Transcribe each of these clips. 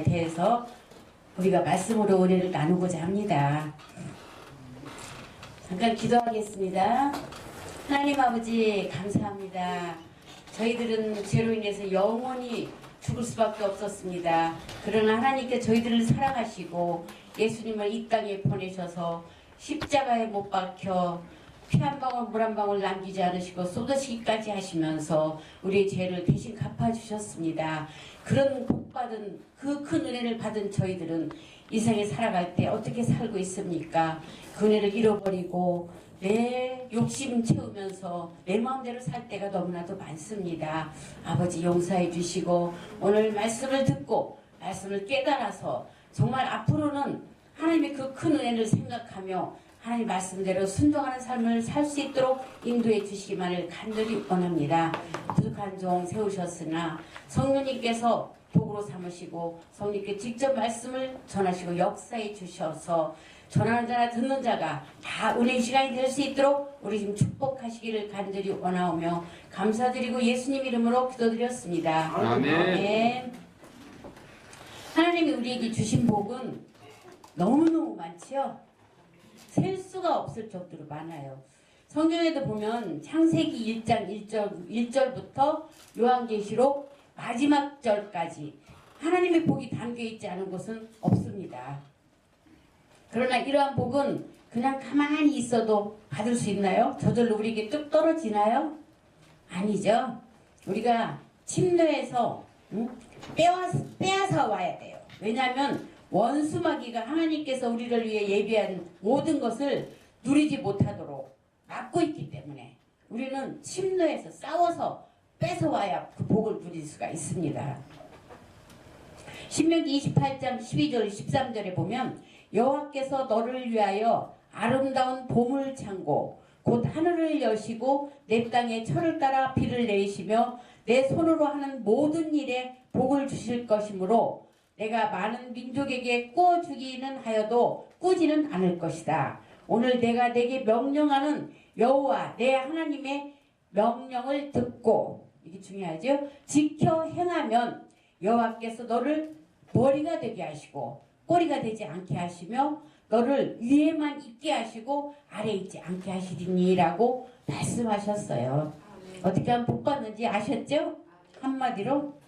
테마에 대해서 우리가 말씀으로 은혜를 나누고자 합니다. 잠깐 기도하겠습니다. 하나님 아버지 감사합니다. 저희들은 죄로 인해서 영원히 죽을 수밖에 없었습니다. 그러나 하나님께 저희들을 사랑하시고 예수님을 이 땅에 보내셔서 십자가에 못 박혀 피 한 방울 물 한 방울 남기지 않으시고 쏟으시기까지 하시면서 우리의 죄를 대신 갚아주셨습니다. 그런 복받은 그 큰 은혜를 받은 저희들은 이 세상에 살아갈 때 어떻게 살고 있습니까? 그 은혜를 잃어버리고 내 욕심 채우면서 내 마음대로 살 때가 너무나도 많습니다. 아버지 용서해 주시고 오늘 말씀을 듣고 말씀을 깨달아서 정말 앞으로는 하나님의 그 큰 은혜를 생각하며 하나님 말씀대로 순종하는 삶을 살 수 있도록 인도해 주시기만을 간절히 원합니다. 부족한 종 세우셨으나 성령님께서 도구로 삼으시고 성령님께 직접 말씀을 전하시고 역사해 주셔서 전하는 자나 듣는 자가 다 은혜 시간이 될 수 있도록 우리 지금 축복하시기를 간절히 원하오며 감사드리고 예수님 이름으로 기도드렸습니다. 아멘. 아멘. 하나님이 우리에게 주신 복은 너무너무 많지요. 셀 수가 없을 정도로 많아요. 성경에도 보면 창세기 1장 1절부터 요한계시록 마지막 절까지 하나님의 복이 담겨있지 않은 곳은 없습니다. 그러나 이러한 복은 그냥 가만히 있어도 받을 수 있나요? 저절로 우리에게 뚝 떨어지나요? 아니죠. 우리가 침노에서 빼앗아 와야 돼요. 왜냐하면 원수마귀가 하나님께서 우리를 위해 예비한 모든 것을 누리지 못하도록 막고 있기 때문에 우리는 침노에서 싸워서 뺏어와야 그 복을 누릴 수가 있습니다. 신명기 28장 12절 13절에 보면 여호와께서 너를 위하여 아름다운 보물 창고 곧 하늘을 여시고 내 땅에 철을 따라 비를 내리시며 내 손으로 하는 모든 일에 복을 주실 것이므로 내가 많은 민족에게 꾸어주기는 하여도 꾸지는 않을 것이다. 오늘 내가 내게 명령하는 여호와 내 하나님의 명령을 듣고 이게 중요하죠. 지켜 행하면 여호와께서 너를 머리가 되게 하시고 꼬리가 되지 않게 하시며 너를 위에만 있게 하시고 아래에 있지 않게 하시리니라고 말씀하셨어요. 어떻게 하면 복 받는지 아셨죠? 한마디로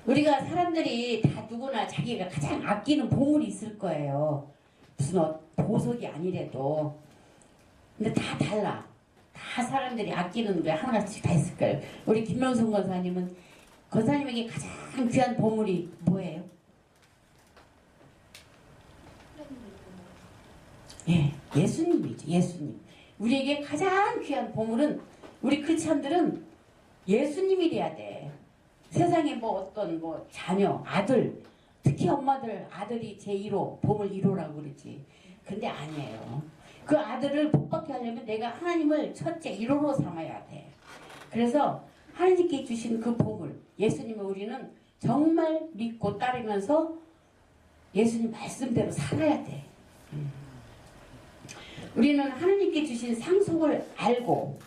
우리가 사람들이 다 누구나 자기가 가장 아끼는 보물이 있을 거예요. 무슨 보석이 아니래도. 근데 다 달라. 다 사람들이 아끼는 게 하나씩 다 있을 거예요. 우리 김명성 권사님은 권사님에게 가장 귀한 보물이 뭐예요? 예, 예수님이죠. 예수님. 우리에게 가장 귀한 보물은 우리 크리스찬들은 예수님이 돼야 돼. 세상에 뭐 어떤 뭐 자녀, 아들, 특히 엄마들 아들이 제1호, 보물 1호라고 그러지. 근데 아니에요. 그 아들을 복받게 하려면 내가 하나님을 첫째 1호로 삼아야 돼. 그래서 하나님께 주신 그 보물, 예수님을 우리는 정말 믿고 따르면서 예수님 말씀대로 살아야 돼. 우리는 하나님께 주신 상속을 알고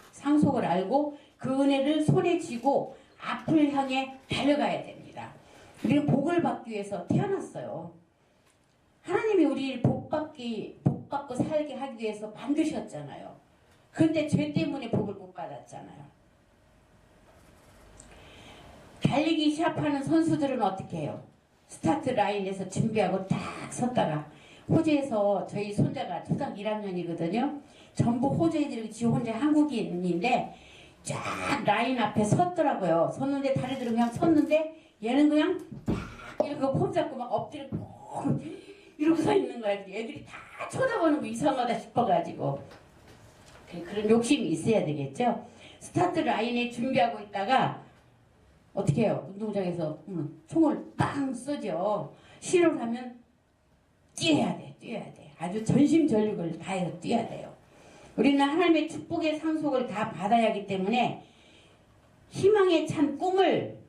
그 은혜를 손에 쥐고 앞을 향해 달려가야 됩니다. 우리는 복을 받기 위해서 태어났어요. 하나님이 우리를 복 받고 살게 하기 위해서 만드셨잖아요. 그런데 죄 때문에 복을 못 받았잖아요. 달리기 시합하는 선수들은 어떻게 해요? 스타트 라인에서 준비하고 딱 섰다가 호주에서 저희 손자가 초등학교 1학년이거든요. 전부 호주 애들이 지 혼자 한국인인데 쫙 라인 앞에 섰더라고요. 섰는데 다리들은 그냥 섰는데 얘는 그냥 딱 이렇게 폼 잡고 막 엎드려 이러고 서 있는 거야. 애들이 다 쳐다보는 거 이상하다 싶어가지고. 그런 욕심이 있어야 되겠죠. 스타트 라인에 준비하고 있다가 어떻게 해요? 운동장에서 총을 빵 쏘죠. 시를 하면 뛰어야 돼. 아주 전심전력을 다해서 뛰어야 돼요. 우리는 하나님의 축복의 상속을 다 받아야 하기 때문에 희망에 찬 꿈을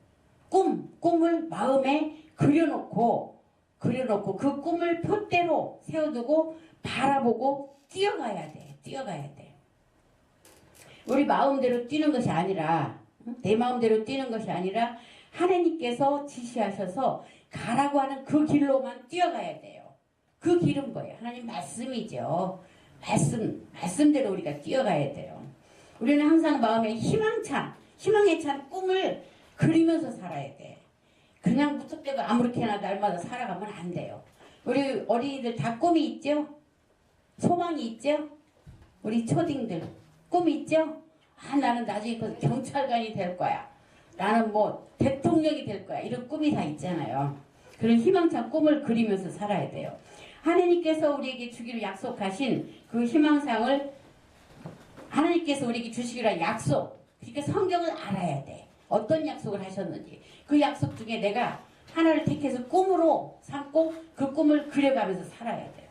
마음에 그려놓고 그 꿈을 표대로 세워두고 바라보고 뛰어가야 돼. 우리 마음대로 뛰는 것이 아니라 내 마음대로 뛰는 것이 아니라 하나님께서 지시하셔서 가라고 하는 그 길로만 뛰어가야 돼요. 그 길은 뭐예요? 하나님 말씀이죠. 말씀대로 우리가 뛰어가야 돼요. 우리는 항상 마음에 희망에 찬 꿈을 그리면서 살아야 돼. 그냥 무턱대고 아무렇게나 날마다 살아가면 안 돼요. 우리 어린이들 다 꿈이 있죠? 소망이 있죠? 우리 초딩들 꿈이 있죠? 아, 나는 나중에 경찰관이 될 거야. 나는 뭐 대통령이 될 거야. 이런 꿈이 다 있잖아요. 그런 희망찬 꿈을 그리면서 살아야 돼요. 하나님께서 우리에게 주기로 약속하신 그 희망상을 하나님께서 우리에게 주시기로 약속. 그러니까 성경을 알아야 돼. 어떤 약속을 하셨는지. 그 약속 중에 내가 하나를 택해서 꿈으로 삼고 그 꿈을 그려가면서 살아야 돼요.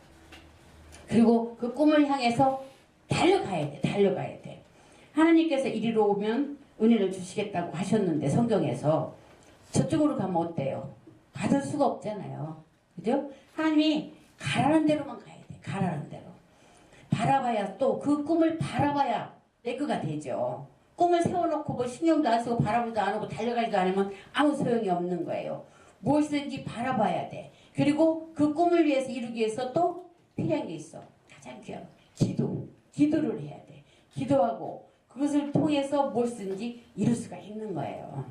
그리고 그 꿈을 향해서 달려가야 돼. 하나님께서 이리로 오면 은혜를 주시겠다고 하셨는데 성경에서 저쪽으로 가면 어때요? 받을 수가 없잖아요. 그죠? 하나님이 가라는 대로만 가야 돼. 가라는 대로. 바라봐야 또 그 꿈을 바라봐야 내 거가 되죠. 꿈을 세워놓고 뭐 신경도 안 쓰고 바라보지도 안 하고 달려가지도 않으면 아무 소용이 없는 거예요. 무엇이든지 바라봐야 돼. 그리고 그 꿈을 위해서 이루기 위해서 또 필요한 게 있어. 가장 귀한 기도를 해야 돼. 기도하고 그것을 통해서 무엇이든지 이룰 수가 있는 거예요.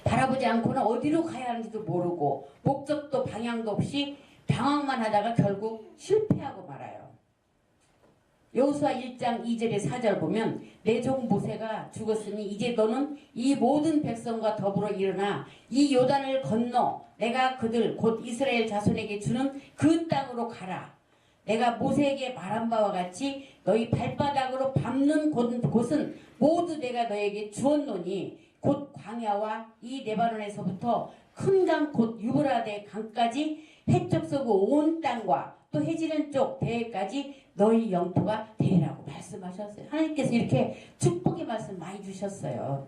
바라보지 않고는 어디로 가야 하는지도 모르고 목적도 방향도 없이 방황만 하다가 결국 실패하고 말아요. 여호수아 1장 2절에 4절 보면 내 종 모세가 죽었으니 이제 너는 이 모든 백성과 더불어 일어나 이 요단을 건너 내가 그들 곧 이스라엘 자손에게 주는 그 땅으로 가라. 내가 모세에게 말한 바와 같이 너희 발바닥으로 밟는 곳은 모두 내가 너에게 주었노니 곧 광야와 이 레바논에서부터 큰 강 곧 유브라데 강까지 해쪽 서구 온 땅과 또 해지는 쪽 대해까지 너희 영토가 되리라고 말씀하셨어요. 하나님께서 이렇게 축복의 말씀 많이 주셨어요.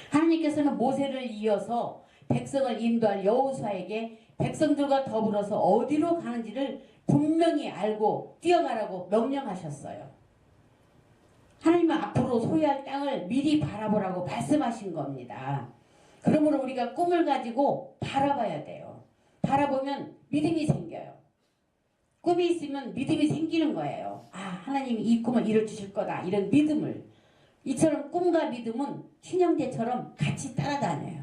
하나님께서는 모세를 이어서 백성을 인도할 여호수아에게 백성들과 더불어서 어디로 가는지를 분명히 알고 뛰어가라고 명령하셨어요. 하나님은 앞으로 소유할 땅을 미리 바라보라고 말씀하신 겁니다. 그러므로 우리가 꿈을 가지고 바라봐야 돼요. 바라보면 믿음이 생겨요. 꿈이 있으면 믿음이 생기는 거예요. 아, 하나님이 이 꿈을 이뤄주실 거다. 이런 믿음을. 이처럼 꿈과 믿음은 친형제처럼 같이 따라다녀요.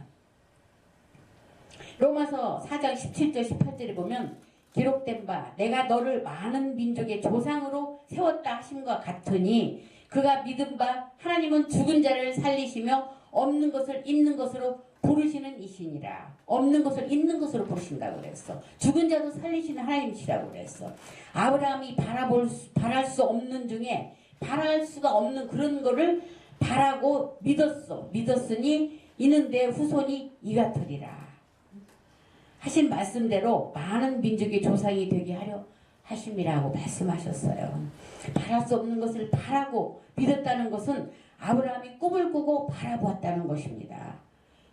로마서 4장 17절 18절에 보면 기록된 바 내가 너를 많은 민족의 조상으로 세웠다 하심과 같으니 그가 믿은 바 하나님은 죽은 자를 살리시며 없는 것을 있는 것으로 부르시는 이시니라. 없는 것을 있는 것으로 부르신다고 그랬어. 죽은 자도 살리시는 하나님이시라고 그랬어. 아브라함이 바랄 수 없는 중에 바랄 수가 없는 그런 거를 바라고 믿었어. 믿었으니 이는 내 후손이 이같으리라. 하신 말씀대로 많은 민족의 조상이 되게 하려 하심이라고 말씀하셨어요. 바랄 수 없는 것을 바라고 믿었다는 것은 아브라함이 꿈을 꾸고 바라보았다는 것입니다.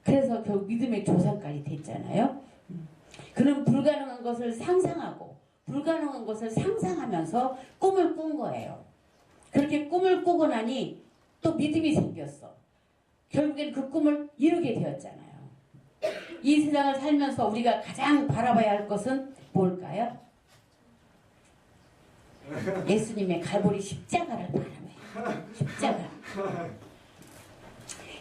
그래서 결국 믿음의 조상까지 됐잖아요. 그는 불가능한 것을 상상하고 불가능한 것을 상상하면서 꿈을 꾼 거예요. 그렇게 꿈을 꾸고 나니 또 믿음이 생겼어. 결국엔 그 꿈을 이루게 되었잖아요. 이 세상을 살면서 우리가 가장 바라봐야 할 것은 뭘까요? 예수님의 갈보리 십자가를 바라봐요. 십자가.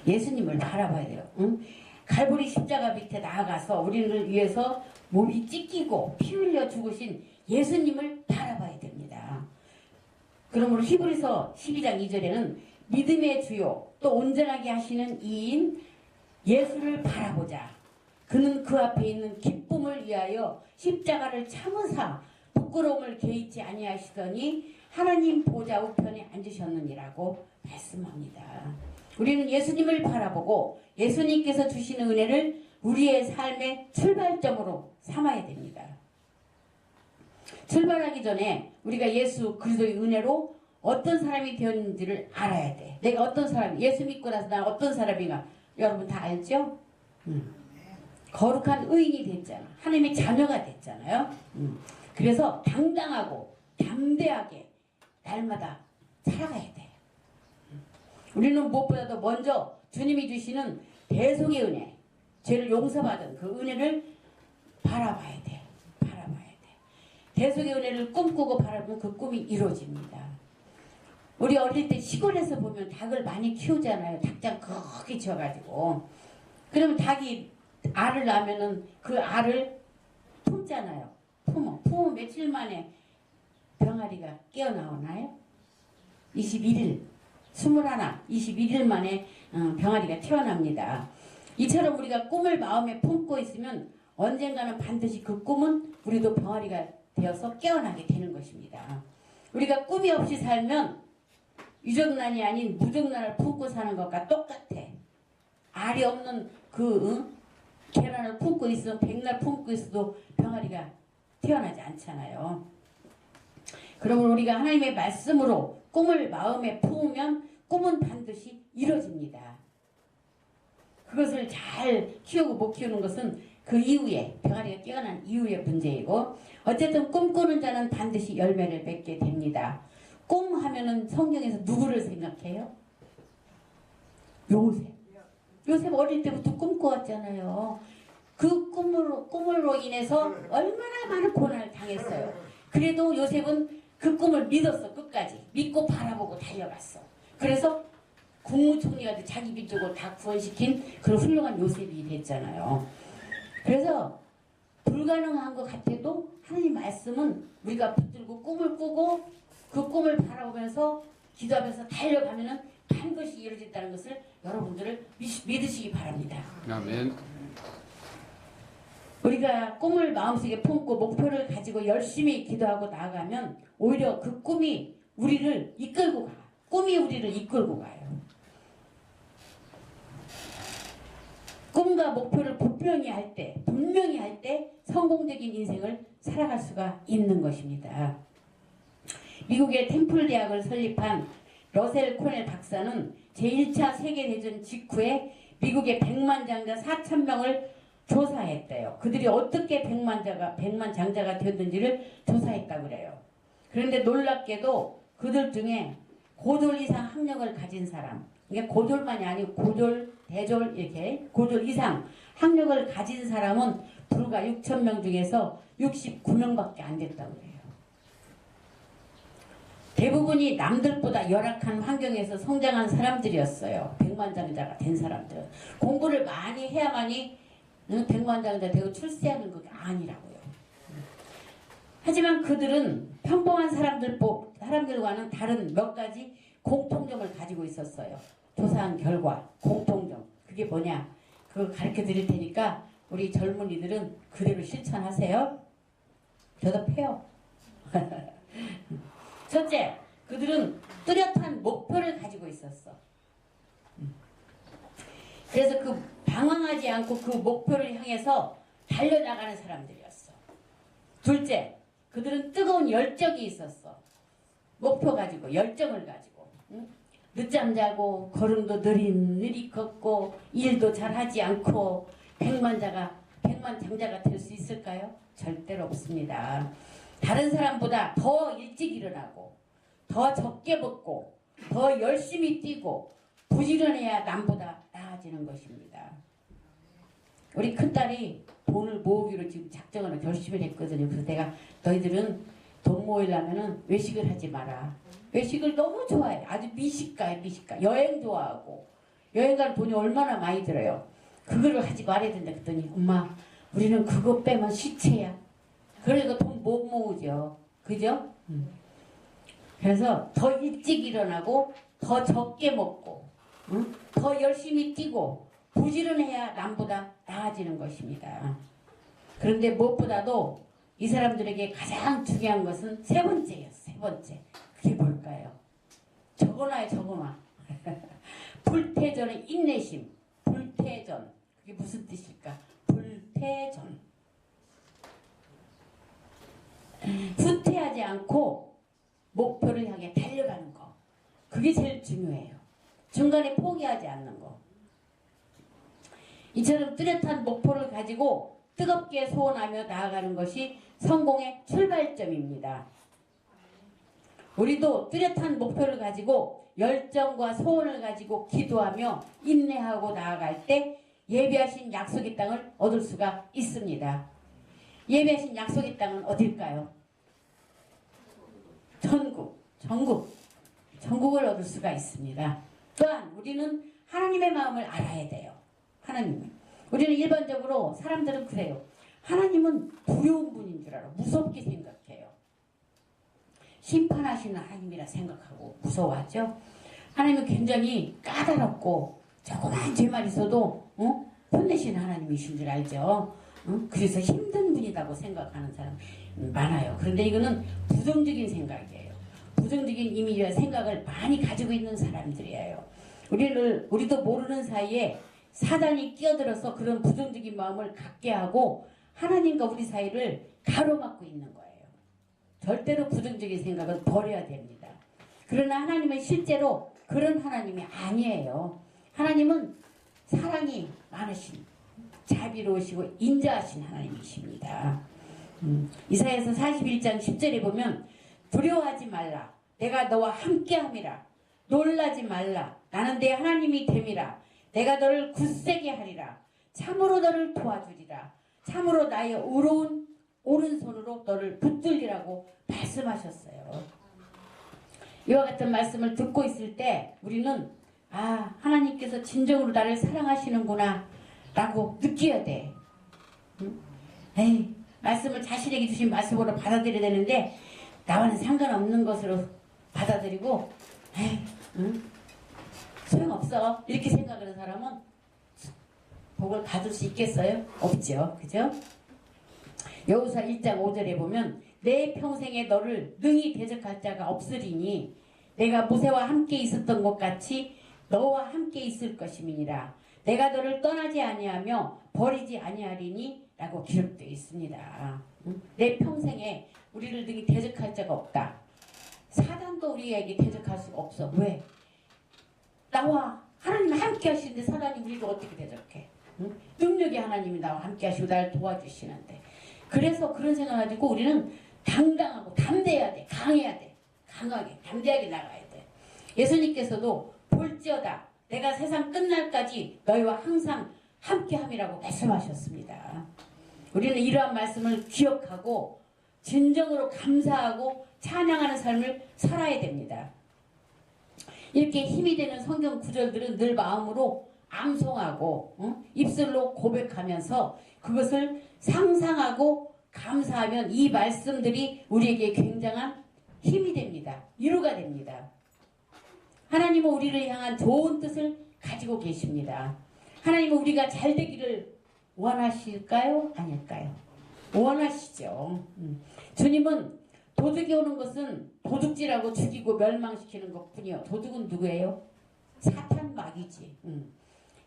예수님을 바라봐야 돼요. 응? 갈보리 십자가 밑에 나아가서 우리를 위해서 몸이 찢기고 피 흘려 죽으신 예수님을 바라봐야 됩니다. 그러므로 히브리서 12장 2절에는 믿음의 주요 또 온전하게 하시는 이인 예수를 바라보자. 그는 그 앞에 있는 기쁨을 위하여 십자가를 참으사 부끄러움을 개의치 아니하시더니 하나님 보좌 우편에 앉으셨느니라고 말씀합니다. 우리는 예수님을 바라보고 예수님께서 주시는 은혜를 우리의 삶의 출발점으로 삼아야 됩니다. 출발하기 전에 우리가 예수 그리스도의 은혜로 어떤 사람이 되었는지를 알아야 돼. 내가 어떤 사람, 예수 믿고 나서 나 어떤 사람인가 여러분 다 알죠? 거룩한 의인이 됐잖아. 하나님의 자녀가 됐잖아요. 그래서 당당하고 담대하게 날마다 살아가야 돼. 우리는 무엇보다도 먼저 주님이 주시는 대속의 은혜, 죄를 용서받은 그 은혜를 바라봐야 돼. 바라봐야 돼. 대속의 은혜를 꿈꾸고 바라보면 그 꿈이 이루어집니다. 우리 어릴 때 시골에서 보면 닭을 많이 키우잖아요. 닭장 크게 지어가지고. 그러면 닭이 알을 낳으면은 그 알을 품잖아요. 품으면 며칠 만에 병아리가 깨어나오나요? 21일, 21일 만에 병아리가 태어납니다. 이처럼 우리가 꿈을 마음에 품고 있으면 언젠가는 반드시 그 꿈은 우리도 병아리가 되어서 깨어나게 되는 것입니다. 우리가 꿈이 없이 살면 유정란이 아닌 무정란을 품고 사는 것과 똑같아. 알이 없는 계란을 품고 있으면 백날 품고 있어도 병아리가 태어나지 않잖아요. 그러면 우리가 하나님의 말씀으로 꿈을 마음에 품으면 꿈은 반드시 이루어집니다. 그것을 잘 키우고 못 키우는 것은 그 이후에 병아리가 깨어난 이후의 문제이고, 어쨌든 꿈꾸는 자는 반드시 열매를 맺게 됩니다. 꿈하면은 성경에서 누구를 생각해요? 요셉 어릴 때부터 꿈꿔왔잖아요. 그 꿈으로 인해서 얼마나 많은 고난을 당했어요. 그래도 요셉은 그 꿈을 믿었어. 끝까지 믿고 바라보고 달려갔어. 그래서 국무총리가 돼 자기 민족을 다 구원시킨 그런 훌륭한 요셉이 됐잖아요. 그래서 불가능한 것 같아도 하나님 말씀은 우리가 붙들고 꿈을 꾸고 그 꿈을 바라보면서 기도하면서 달려가면은 반드시 이루어진다는 것을 여러분들을 믿으시기 바랍니다. 아멘. 우리가 꿈을 마음속에 품고 목표를 가지고 열심히 기도하고 나아가면 오히려 그 꿈이 우리를 이끌고 가. 꿈이 우리를 이끌고 가요. 꿈과 목표를 분명히 할 때 성공적인 인생을 살아갈 수가 있는 것입니다. 미국의 템플 대학을 설립한 러셀 코넬 박사는 제1차 세계대전 직후에 미국의 백만장자 4,000명을 조사했대요. 그들이 어떻게 백만장자가 되었는지를 조사했다고 그래요. 그런데 놀랍게도 그들 중에 고졸 이상 학력을 가진 사람, 이게 고졸만이 아니고 고졸, 대졸 이렇게 고졸 이상 학력을 가진 사람은 불과 6,000명 중에서 69명밖에 안 됐다고 그래요. 대부분이 남들보다 열악한 환경에서 성장한 사람들이었어요. 백만장자가 된 사람들은. 공부를 많이 해야만이 백만장자 되고 출세하는 게 아니라고요. 하지만 그들은 평범한 사람들과는 다른 몇 가지 공통점을 가지고 있었어요. 조사한 결과 공통점. 그게 뭐냐? 그걸 가르쳐 드릴 테니까 우리 젊은이들은 그대로 실천하세요. 대답해요. 첫째, 그들은 뚜렷한 목표를 가지고 있었어. 그래서 그 방황하지 않고 그 목표를 향해서 달려나가는 사람들이었어. 둘째, 그들은 뜨거운 열정이 있었어. 목표 가지고, 열정을 가지고. 응? 늦잠 자고, 걸음도 느릿느릿 걷고, 일도 잘하지 않고, 백만장자가 될 수 있을까요? 절대로 없습니다. 다른 사람보다 더 일찍 일어나고, 더 적게 먹고, 더 열심히 뛰고, 부지런해야 남보다 나아지는 것입니다. 우리 큰딸이 돈을 모으기로 지금 작정을 결심을 했거든요. 그래서 내가 너희들은 돈 모으려면은 외식을 하지 마라. 외식을 너무 좋아해. 아주 미식가야, 미식가. 여행 좋아하고. 여행 가는 돈이 얼마나 많이 들어요. 그거를 하지 말아야 된다 그랬더니 엄마 우리는 그거 빼면 시체야. 그러니까 돈 못 모으죠. 그죠? 그래서 더 일찍 일어나고 더 적게 먹고 더 열심히 뛰고 부지런해야 남보다 나아지는 것입니다. 그런데 무엇보다도 이 사람들에게 가장 중요한 것은 세 번째예요. 세 번째. 그게 뭘까요? 적어놔요. 적어놔. 불태전의 인내심. 불태전. 그게 무슨 뜻일까? 불태전. 후퇴하지 않고 목표를 향해 달려가는 거. 그게 제일 중요해요. 중간에 포기하지 않는 거. 이처럼 뚜렷한 목표를 가지고 뜨겁게 소원하며 나아가는 것이 성공의 출발점입니다. 우리도 뚜렷한 목표를 가지고 열정과 소원을 가지고 기도하며 인내하고 나아갈 때 예비하신 약속의 땅을 얻을 수가 있습니다. 예비하신 약속의 땅은 어딜까요? 전국을 얻을 수가 있습니다. 또한 우리는 하나님의 마음을 알아야 돼요. 우리는 일반적으로 사람들은 그래요. 하나님은 두려운 분인 줄 알아. 무섭게 생각해요. 심판하시는 하나님이라 생각하고 무서워하죠. 하나님은 굉장히 까다롭고 조그만 죄만 있어도 혼내시는 하나님이신 줄 알죠. 그래서 힘든 분이라고 생각하는 사람 많아요. 그런데 이거는 부정적인 생각이에요. 부정적인 이미지와 생각을 많이 가지고 있는 사람들이에요. 우리도 모르는 사이에 사단이 끼어들어서 그런 부정적인 마음을 갖게 하고 하나님과 우리 사이를 가로막고 있는 거예요. 절대로 부정적인 생각을 버려야 됩니다. 그러나 하나님은 실제로 그런 하나님이 아니에요. 하나님은 사랑이 많으신, 자비로우시고 인자하신 하나님이십니다. 이사야서 41장 10절에 보면 두려워하지 말라. 내가 너와 함께함이라. 놀라지 말라. 나는 내 하나님이 됨이라. 내가 너를 굳세게 하리라. 참으로 너를 도와주리라. 참으로 나의 의로운 오른손으로 너를 붙들리라고 말씀하셨어요. 이와 같은 말씀을 듣고 있을 때 우리는 하나님께서 진정으로 나를 사랑하시는구나 라고 느껴야 돼. 말씀을 자신에게 주신 말씀으로 받아들여야 되는데 나와는 상관없는 것으로 받아들이고 소용없어 이렇게 생각하는 사람은 복을 받을 수 있겠어요? 없죠. 그죠? 여호수아 1장 5절에 보면 내 평생에 너를 능히 대적할 자가 없으리니 내가 모세와 함께 있었던 것 같이 너와 함께 있을 것임이니라. 내가 너를 떠나지 아니하며 버리지 아니하리니 라고 기록되어 있습니다. 내 평생에 우리를 능히 대적할 자가 없다. 사단도 우리에게 대적할 수가 없어. 왜? 나와 하나님 함께 하시는데 사단이 우리를 어떻게 대적해? 능력의 하나님이 나와 함께 하시고 나를 도와주시는데. 그래서 그런 생각 가지고 우리는 당당하고 담대해야 돼. 강해야 돼. 강하게 담대하게 나가야 돼. 예수님께서도 볼지어다 내가 세상 끝날까지 너희와 항상 함께함이라고 말씀하셨습니다. 우리는 이러한 말씀을 기억하고 진정으로 감사하고 찬양하는 삶을 살아야 됩니다. 이렇게 힘이 되는 성경 구절들은 늘 마음으로 암송하고 입술로 고백하면서 그것을 상상하고 감사하면 이 말씀들이 우리에게 굉장한 힘이 됩니다. 위로가 됩니다. 하나님은 우리를 향한 좋은 뜻을 가지고 계십니다. 하나님은 우리가 잘 되기를 원하실까요? 아닐까요? 원하시죠. 주님은 도둑이 오는 것은 도둑질하고 죽이고 멸망시키는 것뿐이요. 도둑은 누구예요? 사탄 마귀지.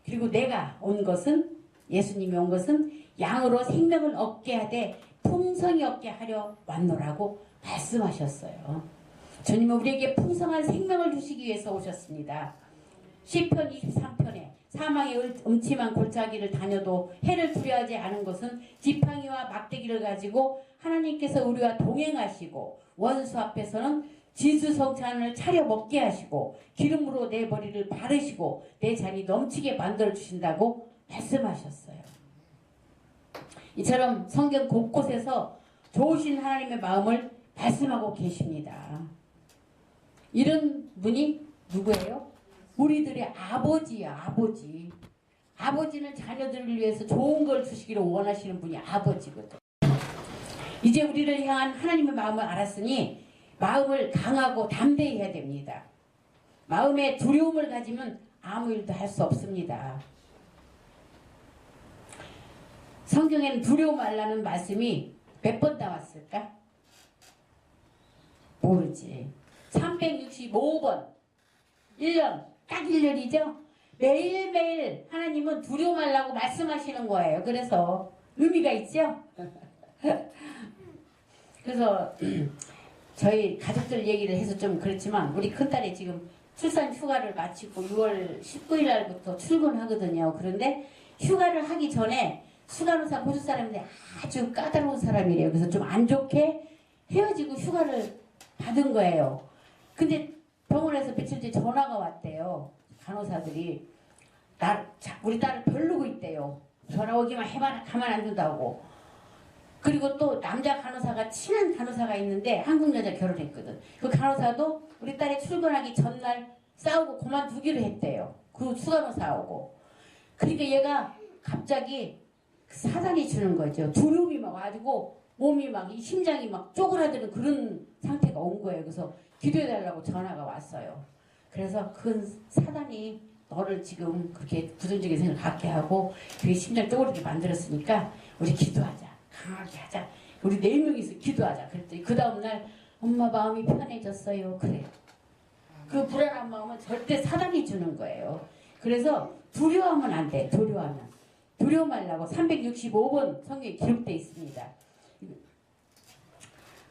그리고 내가 온 것은 예수님이 온 것은 양으로 생명을 얻게 하되 풍성히 얻게 하려 왔노라고 말씀하셨어요. 주님은 우리에게 풍성한 생명을 주시기 위해서 오셨습니다. 시편 23편에 사망의 음침한 골짜기를 다녀도 해를 두려워하지 않은 것은 지팡이와 막대기를 가지고 하나님께서 우리와 동행하시고 원수 앞에서는 진수성찬을 차려 먹게 하시고 기름으로 내 머리를 바르시고 내 잔이 넘치게 만들어 주신다고 말씀하셨어요. 이처럼 성경 곳곳에서 좋으신 하나님의 마음을 말씀하고 계십니다. 이런 분이 누구예요? 우리들의 아버지야, 아버지. 아버지는 자녀들을 위해서 좋은 걸 주시기를 원하시는 분이 아버지거든. 이제 우리를 향한 하나님의 마음을 알았으니 마음을 강하고 담대히 해야 됩니다. 마음에 두려움을 가지면 아무 일도 할 수 없습니다. 성경에는 두려움 말라는 말씀이 몇 번 나왔을까? 모르지. 365번. 1년. 딱 1년이죠? 매일매일 하나님은 두려움 말라고 말씀하시는 거예요. 그래서 의미가 있죠? 그래서 저희 가족들 얘기를 해서 좀 그렇지만 우리 큰딸이 지금 출산 휴가를 마치고 6월 19일 날부터 출근하거든요. 그런데 휴가를 하기 전에 수간호사 보줄 사람인데 아주 까다로운 사람이래요. 그래서 좀 안 좋게 헤어지고 휴가를 받은 거예요. 근데 병원에서 며칠 뒤에 전화가 왔대요. 간호사들이. 우리 딸을 별르고 있대요. 전화 오기만 해봐 가만 안 둔다고. 그리고 또 남자 간호사가 친한 간호사가 있는데 한국 여자 결혼했거든. 그 간호사도 우리 딸이 출근하기 전날 싸우고 그만두기로 했대요. 그 수간호사하고. 그러니까 얘가 갑자기 사단이 주는 거죠. 두려움이 막 와가지고 몸이 막 이 심장이 막 쪼그라드는 그런 상태가 온 거예요. 그래서 기도해달라고 전화가 왔어요. 그래서 그 사단이 너를 지금 그렇게 부정적인 생각을 갖게 하고 그게 심장 쪼그리게 만들었으니까 우리 기도하자. 강하게 하자. 우리 4명이서 기도하자. 그랬더니 그 다음날 엄마 마음이 편해졌어요. 그래요. 그 불안한 마음은 절대 사단이 주는 거예요. 그래서 두려워하면 안 돼. 두려워 말라고 365번 성경에 기록되어 있습니다.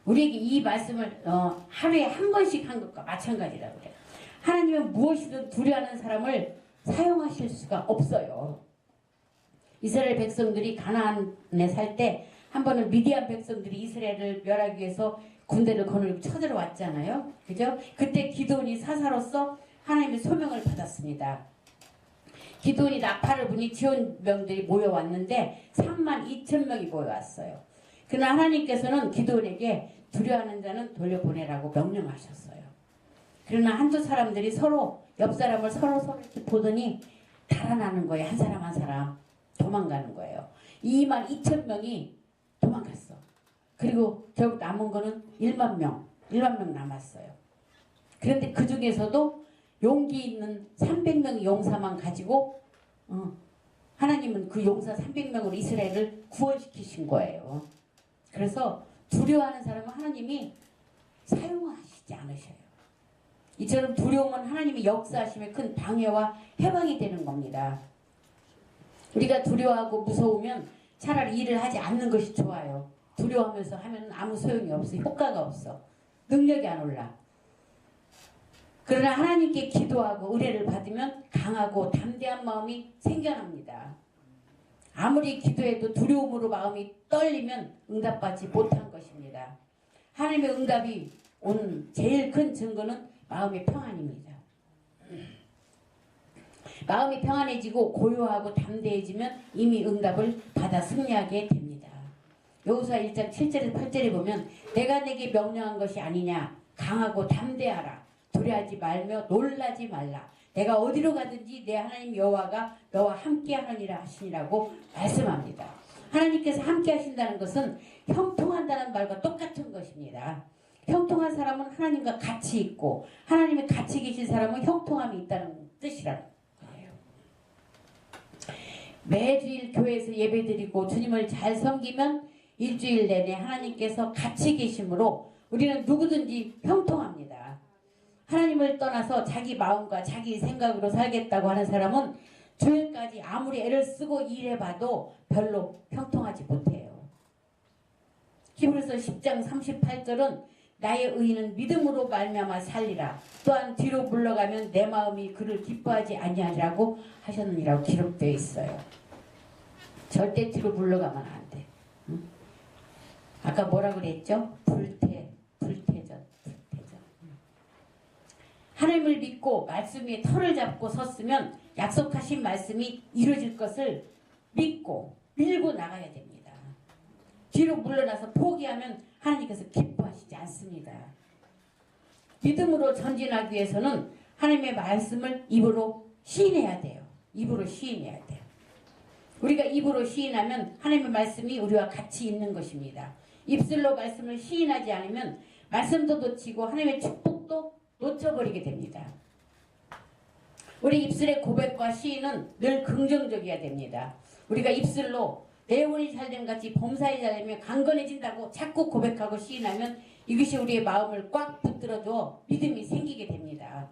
우리에게 이 말씀을 하루에 한 번씩 한 것과 마찬가지라고 그래요. 하나님은 무엇이든 두려워하는 사람을 사용하실 수가 없어요. 이스라엘 백성들이 가나안에 살 때 한 번은 미디안 백성들이 이스라엘을 멸하기 위해서 군대를 거느리고 쳐들어왔잖아요. 그죠? 그때 기드온이 사사로서 하나님의 소명을 받았습니다. 기드온이 나팔을 부니 지원병들이 모여왔는데 32,000명이 모여왔어요. 그러나 하나님께서는 기드온에게 두려워하는 자는 돌려보내라고 명령하셨어요. 그러나 한두 사람들이 서로 옆 사람을 서로 이렇게 보더니 달아나는 거예요. 한 사람 한 사람 도망가는 거예요. 22,000명이 도망갔어. 그리고 결국 남은 거는 1만 명 남았어요. 그런데 그 중에서도 용기 있는 300명의 용사만 가지고 하나님은 그 용사 300명으로 이스라엘을 구원시키신 거예요. 그래서 두려워하는 사람은 하나님이 사용하시지 않으셔요. 이처럼 두려움은 하나님이 역사하심에 큰 방해와 해방이 되는 겁니다. 우리가 두려워하고 무서우면 차라리 일을 하지 않는 것이 좋아요. 두려워하면서 하면 아무 소용이 없어. 효과가 없어. 능력이 안 올라. 그러나 하나님께 기도하고 의뢰를 받으면 강하고 담대한 마음이 생겨납니다. 아무리 기도해도 두려움으로 마음이 떨리면 응답받지 못한 것입니다. 하나님의 응답이 온 제일 큰 증거는 마음의 평안입니다. 마음이 평안해지고 고요하고 담대해지면 이미 응답을 받아 승리하게 됩니다. 여호수아 1장 7절에서 8절에 보면 내가 내게 명령한 것이 아니냐 강하고 담대하라 두려워하지 말며 놀라지 말라 내가 어디로 가든지 내 하나님 여호와가 너와 함께 하느니라 하시니라고 말씀합니다. 하나님께서 함께 하신다는 것은 형통한다는 말과 똑같은 것입니다. 형통한 사람은 하나님과 같이 있고 하나님이 같이 계신 사람은 형통함이 있다는 뜻이라는 거예요. 매주일 교회에서 예배드리고 주님을 잘 섬기면 일주일 내내 하나님께서 같이 계심으로 우리는 누구든지 형통합니다. 하나님을 떠나서 자기 마음과 자기 생각으로 살겠다고 하는 사람은 주일까지 아무리 애를 쓰고 일해봐도 별로 형통하지 못해요. 히브리서 10장 38절은 나의 의인은 믿음으로 말미암아 살리라. 또한 뒤로 물러가면 내 마음이 그를 기뻐하지 아니하리라고 하셨느니라고 기록되어 있어요. 절대 뒤로 물러가면 안 돼. 응? 아까 뭐라 그랬죠? 불태전. 하나님을 믿고 말씀 위에 털을 잡고 섰으면 약속하신 말씀이 이루어질 것을 믿고 밀고 나가야 됩니다. 뒤로 물러나서 포기하면 하나님께서 기뻐하시지 않습니다. 믿음으로 전진하기 위해서는 하나님의 말씀을 입으로 시인해야 돼요. 입으로 시인해야 돼요. 우리가 입으로 시인하면 하나님의 말씀이 우리와 같이 있는 것입니다. 입술로 말씀을 시인하지 않으면 말씀도 놓치고 하나님의 축복도 놓쳐버리게 됩니다. 우리 입술의 고백과 시인은 늘 긍정적이어야 됩니다. 우리가 입술로 내 영혼이 잘됨 같이 범사에 잘되면 강건해진다고 자꾸 고백하고 시인하면 이것이 우리의 마음을 꽉 붙들어줘 믿음이 생기게 됩니다.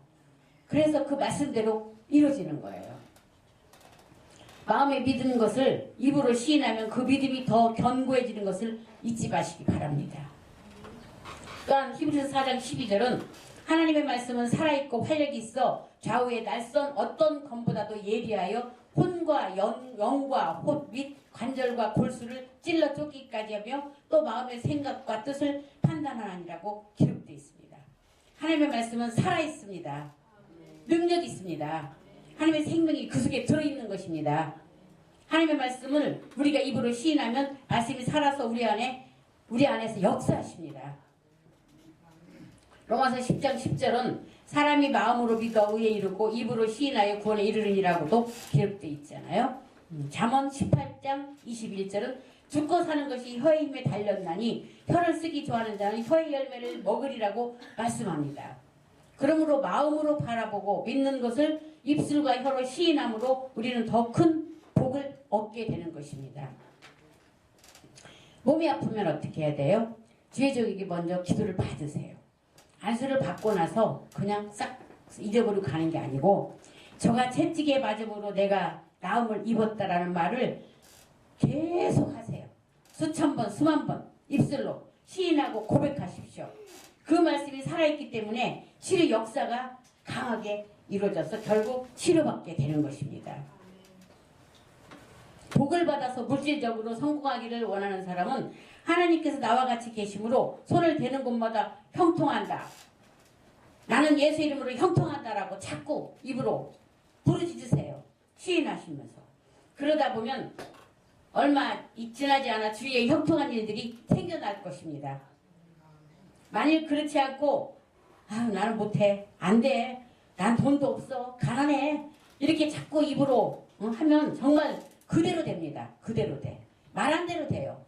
그래서 그 말씀대로 이루어지는 거예요. 마음에 믿는 것을 입으로 시인하면 그 믿음이 더 견고해지는 것을 잊지 마시기 바랍니다. 또한 히브리서 4장 12절은 하나님의 말씀은 살아있고 활력이 있어 좌우의 날선 어떤 검보다도 예리하여 혼과 영과 홑 및 관절과 골수를 찔러 쫓기까지 하며 또 마음의 생각과 뜻을 판단하느니라고 기록되어 있습니다. 하나님의 말씀은 살아있습니다. 능력이 있습니다. 하나님의 생명이 그 속에 들어있는 것입니다. 하나님의 말씀을 우리가 입으로 시인하면 말씀이 살아서 우리 안에서 역사하십니다. 로마서 10장 10절은 사람이 마음으로 믿어 의에 이르고 입으로 시인하여 구원에 이르느니라고도 기록되어 있잖아요. 잠언 18장 21절은 죽고 사는 것이 혀의 힘에 달렸나니 혀를 쓰기 좋아하는 자는 혀의 열매를 먹으리라고 말씀합니다. 그러므로 마음으로 바라보고 믿는 것을 입술과 혀로 시인함으로 우리는 더 큰 복을 얻게 되는 것입니다. 몸이 아프면 어떻게 해야 돼요? 주의적에게 먼저 기도를 받으세요. 안수를 받고 나서 그냥 싹 잊어버리고 가는 게 아니고 저가 채찍에 맞음으로 내가 나음을 입었다라는 말을 계속 하세요. 수천 번, 수만 번 입술로 시인하고 고백하십시오. 그 말씀이 살아있기 때문에 치료 역사가 강하게 이루어져서 결국 치료받게 되는 것입니다. 복을 받아서 물질적으로 성공하기를 원하는 사람은 하나님께서 나와 같이 계심으로 손을 대는 곳마다 형통한다. 나는 예수 이름으로 형통한다라고 자꾸 입으로 부르짖으세요. 시인하시면서. 그러다 보면 얼마 지나지 않아 주위에 형통한 일들이 생겨날 것입니다. 만일 그렇지 않고 나는 못해. 안 돼. 난 돈도 없어. 가난해. 이렇게 자꾸 입으로 하면 정말 그대로 됩니다. 그대로 돼. 말한 대로 돼요.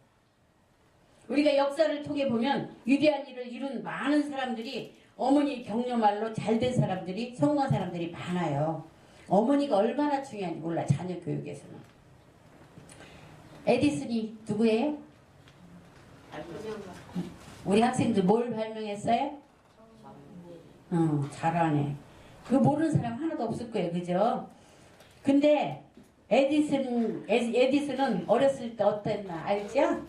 우리가 역사를 통해 보면 위대한 일을 이룬 많은 사람들이 어머니 격려말로 잘된 사람들이 성공한 사람들이 많아요. 어머니가 얼마나 중요한지 몰라. 자녀 교육에서는. 에디슨이 누구예요? 우리 학생들 뭘 발명했어요? 잘하네. 그거 모르는 사람 하나도 없을 거예요. 그죠? 근데 에디슨은 어렸을 때 어땠나 알죠?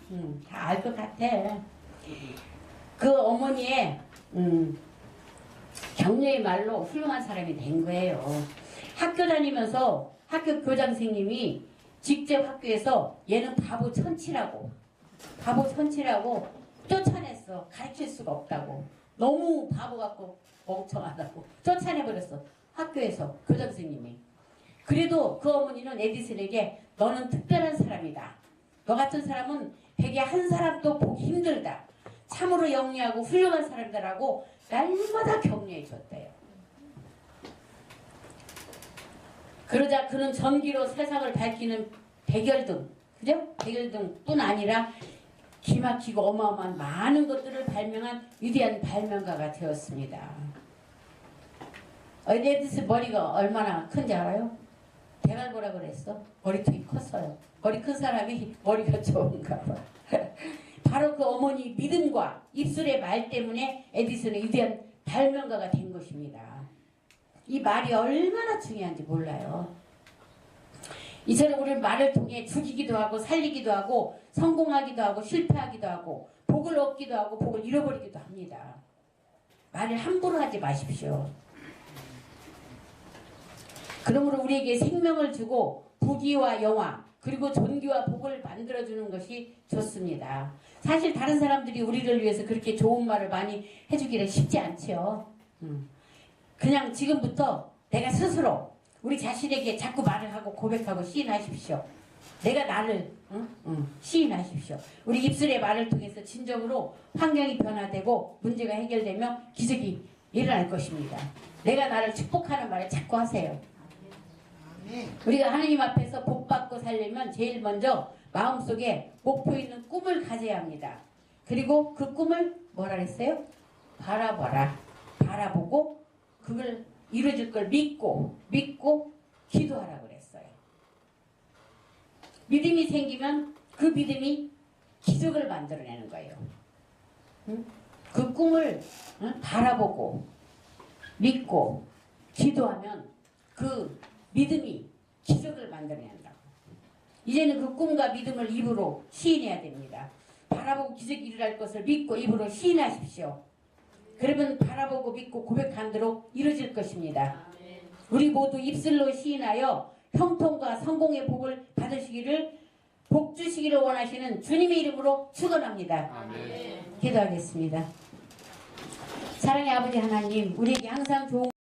다 알 것 같아. 그 어머니의 격려의 말로 훌륭한 사람이 된 거예요. 학교 다니면서 학교 교장 선생님이 직접 학교에서 얘는 바보 천치라고 쫓아냈어. 가르칠 수가 없다고. 너무 바보 같고 멍청하다고 쫓아내버렸어. 학교에서 교장 선생님이. 그래도 그 어머니는 에디슨에게 너는 특별한 사람이다. 너 같은 사람은 백에 한 사람도 보기 힘들다. 참으로 영리하고 훌륭한 사람이다라고 날마다 격려해 줬대요. 그러자 그는 전기로 세상을 밝히는 백열등, 그죠? 백열등뿐 아니라 기막히고 어마어마한 많은 것들을 발명한 위대한 발명가가 되었습니다. 에디슨 머리가 얼마나 큰지 알아요? 대갈보라 그랬어. 머리통이 컸어요. 머리 큰 사람이 머리가 좋은가 봐. 바로 그 어머니 믿음과 입술의 말 때문에 에디슨은 위대한 발명가가 된 것입니다. 이 말이 얼마나 중요한지 몰라요. 이처럼 우리는 말을 통해 죽이기도 하고 살리기도 하고 성공하기도 하고 실패하기도 하고 복을 얻기도 하고 복을 잃어버리기도 합니다. 말을 함부로 하지 마십시오. 그러므로 우리에게 생명을 주고 부귀와 영화 그리고 존귀와 복을 만들어주는 것이 좋습니다. 사실 다른 사람들이 우리를 위해서 그렇게 좋은 말을 많이 해주기는 쉽지 않죠. 그냥 지금부터 내가 스스로 우리 자신에게 자꾸 말을 하고 고백하고 시인하십시오. 내가 나를 시인하십시오. 우리 입술의 말을 통해서 진정으로 환경이 변화되고 문제가 해결되며 기적이 일어날 것입니다. 내가 나를 축복하는 말을 자꾸 하세요. 우리가 하나님 앞에서 복받고 살려면 제일 먼저 마음속에 목표 있는 꿈을 가져야 합니다. 그리고 그 꿈을 뭐라 그랬어요? 바라보고 그걸 이루어질 걸 믿고 기도하라고 그랬어요. 믿음이 생기면 그 믿음이 기적을 만들어내는 거예요. 그 꿈을 바라보고 믿고 기도하면 그 믿음이 기적을 만들어낸다고. 이제는 그 꿈과 믿음을 입으로 시인해야 됩니다. 바라보고 기적이 일어날 것을 믿고 입으로 시인하십시오. 그러면 바라보고 믿고 고백한 대로 이루어질 것입니다. 우리 모두 입술로 시인하여 형통과 성공의 복을 받으시기를 복 주시기를 원하시는 주님의 이름으로 축원합니다. 기도하겠습니다. 사랑의 아버지 하나님, 우리에게 항상 좋은